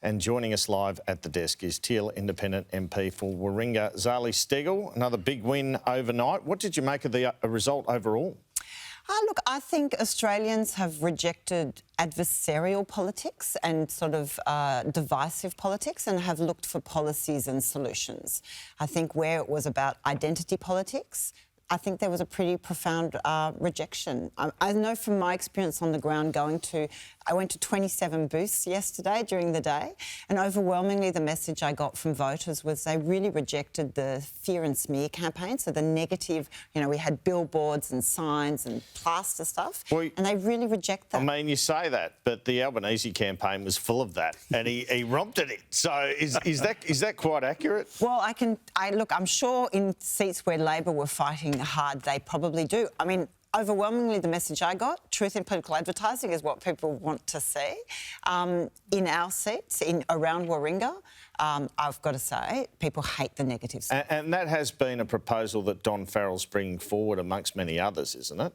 And joining us live at the desk is Teal Independent MP for Warringah, Zali Steggall. Another big win overnight. What did you make of the result overall? Look, I think Australians have rejected adversarial politics and sort of divisive politics and have looked for policies and solutions. I think where it was about identity politics, I think there was a pretty profound rejection. I know from my experience on the ground I went to 27 booths yesterday during the day, and overwhelmingly the message I got from voters was they really rejected the fear and smear campaign, so the negative, we had billboards and signs and plaster stuff, and they really reject that. I mean, you say that, but the Albanese campaign was full of that, and he romped it in. So is that quite accurate? Well, look, I'm sure in seats where Labor were fighting hard, they probably do. I mean, overwhelmingly the message I got, truth in political advertising is what people want to see. In our seats, around Warringah, I've got to say, people hate the negative stuff. And that has been a proposal that Don Farrell's bringing forward amongst many others, isn't it?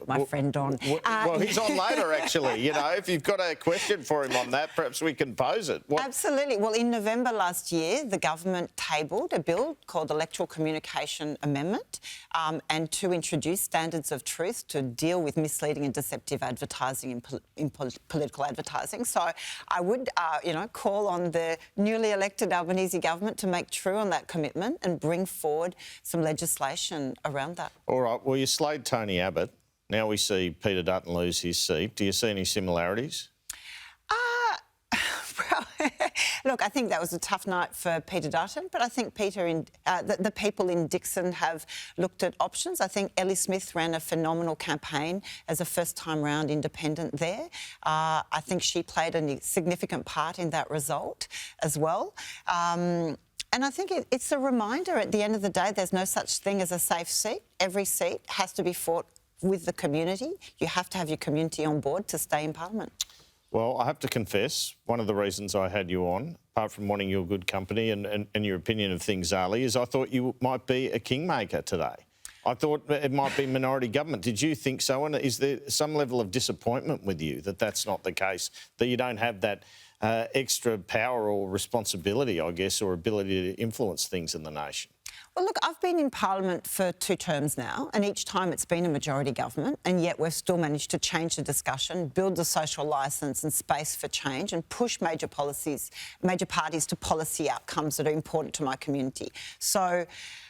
My friend Don. Well, he's on later, actually. If you've got a question for him on that, perhaps we can pose it. Absolutely. Well, in November last year, the government tabled a bill called Electoral Communication Amendment and to introduce standards of truth to deal with misleading and deceptive advertising in political advertising. So I would, call on the newly elected Albanese government to make true on that commitment and bring forward some legislation around that. All right. Well, you slayed Tony Abbott. Now we see Peter Dutton lose his seat. Do you see any similarities? Look, I think that was a tough night for Peter Dutton, but I think the people in Dickson have looked at options. I think Ellie Smith ran a phenomenal campaign as a first-time round independent there. I think she played a significant part in that result as well. And I think it's a reminder at the end of the day, there's no such thing as a safe seat. Every seat has to be fought with the community. You have to have your community on board to stay in Parliament. Well, I have to confess, one of the reasons I had you on, apart from wanting your good company and your opinion of things, Zali, is I thought you might be a kingmaker today. I thought it might be minority government. Did you think so? And is there some level of disappointment with you that that's not the case, that you don't have that extra power or responsibility, I guess, or ability to influence things in the nation? Well, look, I've been in Parliament for 2 terms now, and each time it's been a majority government, and yet we've still managed to change the discussion, build the social licence and space for change, and push major parties to policy outcomes that are important to my community. So,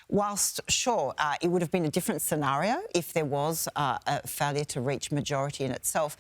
whilst, sure, it would have been a different scenario if there was a failure to reach majority in itself,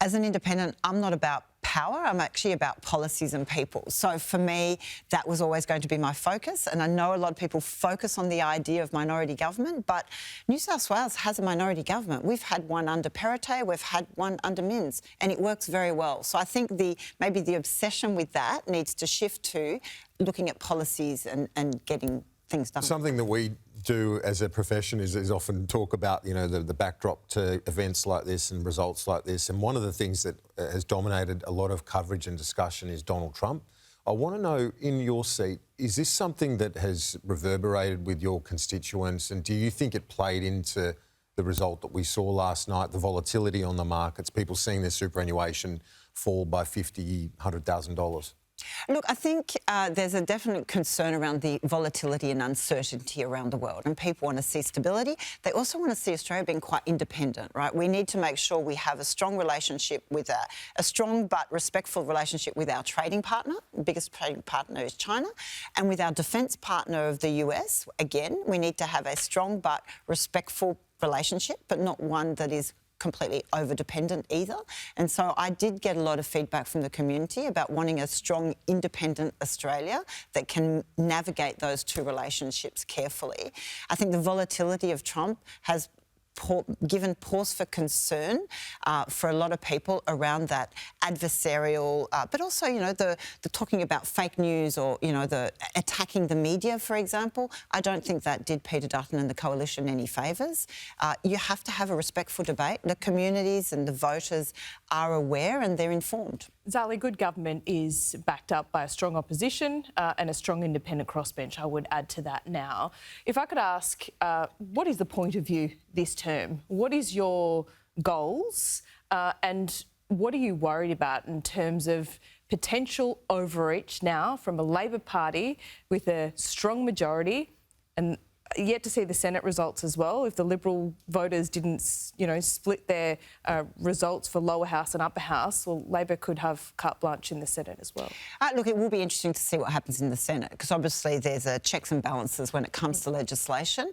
as an independent, I'm not about power, I'm actually about policies and people. So for me, that was always going to be my focus. And I know a lot of people focus on the idea of minority government, but New South Wales has a minority government. We've had one under Perrottet, we've had one under Minns, and it works very well. So I think maybe the obsession with that needs to shift to looking at policies and getting things done. Something that we do as a profession is often talk about, the backdrop to events like this and results like this. And one of the things that has dominated a lot of coverage and discussion is Donald Trump. I want to know, in your seat, is this something that has reverberated with your constituents? And do you think it played into the result that we saw last night, the volatility on the markets, people seeing their superannuation fall by $50,000, $100,000? Look, I think there's a definite concern around the volatility and uncertainty around the world, and people want to see stability. They also want to see Australia being quite independent, right? We need to make sure we have a strong relationship with a strong but respectful relationship with our trading partner. The biggest trading partner is China. And with our defence partner of the US, again, we need to have a strong but respectful relationship, but not one that is completely over-dependent either. And so I did get a lot of feedback from the community about wanting a strong, independent Australia that can navigate those two relationships carefully. I think the volatility of Trump has given pause for concern for a lot of people around that adversarial, but also, the talking about fake news or, the attacking the media, for example. I don't think that did Peter Dutton and the coalition any favours. You have to have a respectful debate. The communities and the voters are aware and they're informed. Zali, good government is backed up by a strong opposition and a strong independent crossbench. I would add to that now. If I could ask, what is the point of view this term? What is your goals and what are you worried about in terms of potential overreach now from a Labor Party with a strong majority, and yet to see the Senate results as well. If the Liberal voters didn't, split their results for lower house and upper house, well, Labor could have carte blanche in the Senate as well. Look, it will be interesting to see what happens in the Senate, because obviously there's checks and balances when it comes to legislation.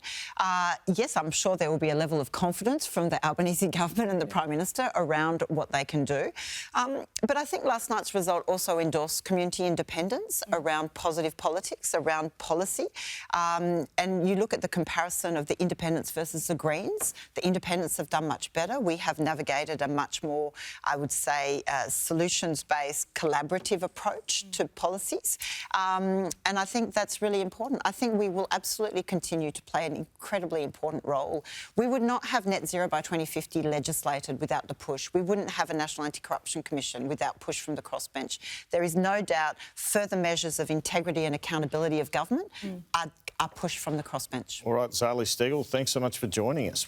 Yes, I'm sure there will be a level of confidence from the Albanese government and the Prime Minister around what they can do. But I think last night's result also endorsed community independence around positive politics, around policy. And you look at the comparison of the independents versus the Greens. The independents have done much better. We have navigated a much more, I would say, solutions-based, collaborative approach to policies. And I think that's really important. I think we will absolutely continue to play an incredibly important role. We would not have net zero by 2050 legislated without the push. We wouldn't have a National Anti-Corruption Commission without push from the crossbench. There is no doubt further measures of integrity and accountability of government are pushed from the crossbench. All right, Zali Steggall, thanks so much for joining us.